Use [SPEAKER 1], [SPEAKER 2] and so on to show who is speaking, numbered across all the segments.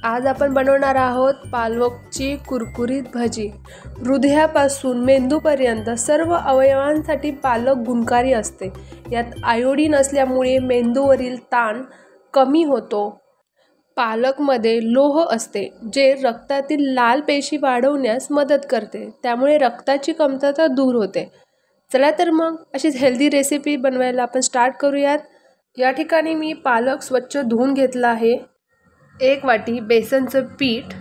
[SPEAKER 1] आज आपण बनवणार आहोत पालकची कुरकुरीत भजी। हृदयापासून मेंदूपर्यंत सर्व अवयवांसाठी पालक गुणकारी असते। यात आयोडीन असल्यामुळे मेंदूवरील ताण कमी होतो। पालकमध्ये लोह असते जे रक्तातील लाल पेशी वाढवण्यास मदत करते, त्यामुळे रक्ताची कमतरता दूर होते। चला तर मग अशीच हेल्दी रेसिपी बनवायला आपण स्टार्ट करूयात। या ठिकाणी मी पालक स्वच्छ धुवून घेतला आहे। 1 वाटी बेसनचं पीठ,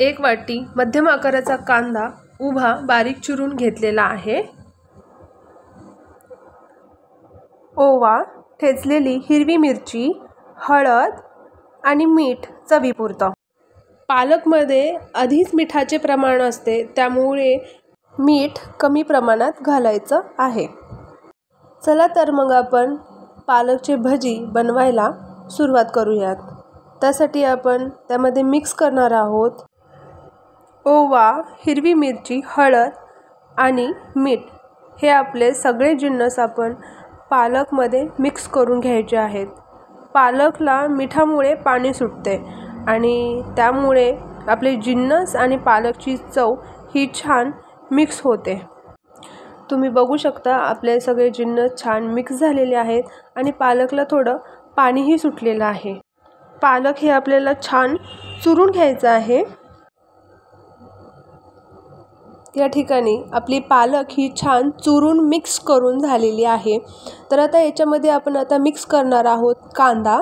[SPEAKER 1] 1 वाटी मध्यम आकाराचा कांदा उभा बारीक चिरून घेतलेला आहे, ओवा, ठेचलेली हिरवी मिरची, हळद आणि मीठ चवीपुरतं। पालकमध्ये आधीच मिठाचे प्रमाण असते, त्यामुळे मीठ कमी प्रमाणात घालायचं आहे। चला तर मग आपण पालकची भजी बनवायला सुरुवात करूयात। त्यासाठी आपण त्यामध्ये मिक्स करणार आहोत ओवा, हिरवी मिरची, हळद आणि मीठ। हे आपले सगळे जिन्नस आपण पालकमध्ये मिक्स करून घ्यायचे आहेत। पालकला मिठामुळे पाणी सुटते आणि त्यामुळे आपले जिन्नस आणि पालकची चव ही छान मिक्स होते। तुम्ही बघू शकता आपले सगळे जिन्नस छान मिक्स झालेले आहेत आणि पालकला थोडं पाणीही सुटलेलं आहे। पालक हे आपल्याला छान चुरून घ्यायचं आहे। या ठिकाणी आपली पालक ही छान चुरून मिक्स करून झालेली आहे। तर आता याच्यामध्ये आपण मिक्स करणार आहोत कांदा।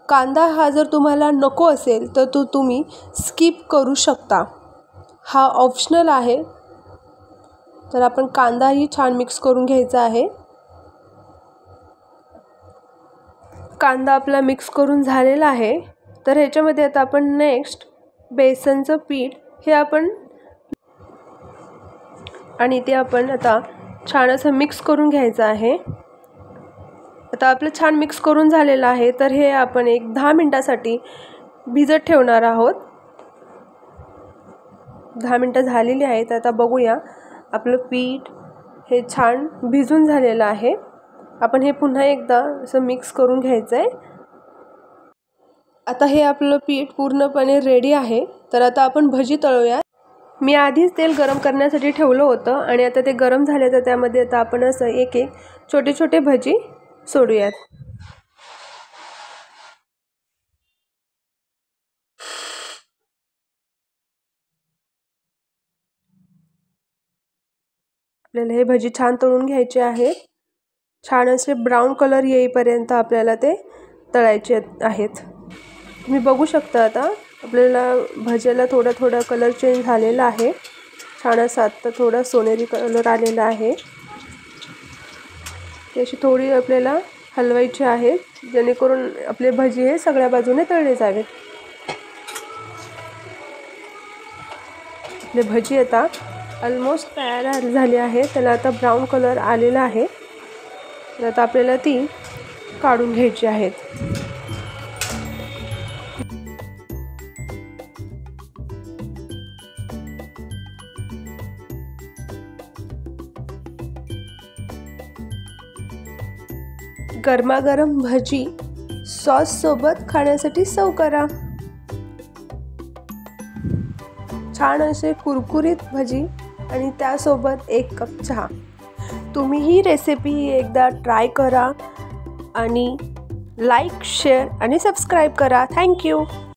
[SPEAKER 1] कांदा हा जर तुम्हाला नको असेल तर तुम्ही स्किप करू शकता, हा ऑप्शनल आहे। तर आपण कांदाही छान मिक्स करून घ्यायचा आहे। कांदा आपला मिक्स करून झालेला आहे। तर ह्याच्यामध्ये आता आपण नेक्स्ट बेसनचं पीठ हे आपण आता छान असं मिक्स करून घ्यायचं आहे। आता आपलं छान मिक्स करून झालेलं आहे। तर हे आपण एक 10 मिनिटासाठी भिजत ठेवणार आहोत। 10 मिनिटं झालेली आहेत। आता बघूया आपलं पीठ हे छान भिजून झालेलं आहे। आपण हे पुन्हा एकदा असं मिक्स करून घ्यायचं आहे। आता हे आपलं पीठ पूर्णपणे रेडी आहे। तर आता आपण भजी तळूया। मी आधीच तेल गरम करण्यासाठी ठेवलं होतं आणि आता ते गरम झाले, तर त्यामध्ये आता आपण असं एक एक छोटे छोटे भजी सोडूयात। आपल्याला हे भजी छान तळून घ्यायचे आहेत। छान असे ब्राऊन कलर येईपर्यंत आपल्याला ते तळायचे आहेत। तुम्ही बघू शकता आता आपल्याला भज्याला थोडा थोडा कलर चेंज झालेला आहे। छान असा आता थोडा सोनेरी कलर आलेला आहे। अशी थोडी आपल्याला हलवायची आहे, जेणेकरून आपले भजी हे सगळ्या बाजूने तळले जावेत। आपले भजी आता ऑलमोस्ट तयार झाली आहे। त्याला आता ब्राऊन कलर आलेला आहे। तर आता आपल्याला ती काढून घ्यायची आहेत। गरमागरम भजी सॉस सोबत खाण्यासाठी सर्व करा। छान असे कुरकुरीत भजी आणि त्यासोबत 1 कप चहा। तुम्ही ही रेसिपी एकदा ट्राय करा आणि लाईक, शेअर आणि सबस्क्राईब करा। थँक्यू।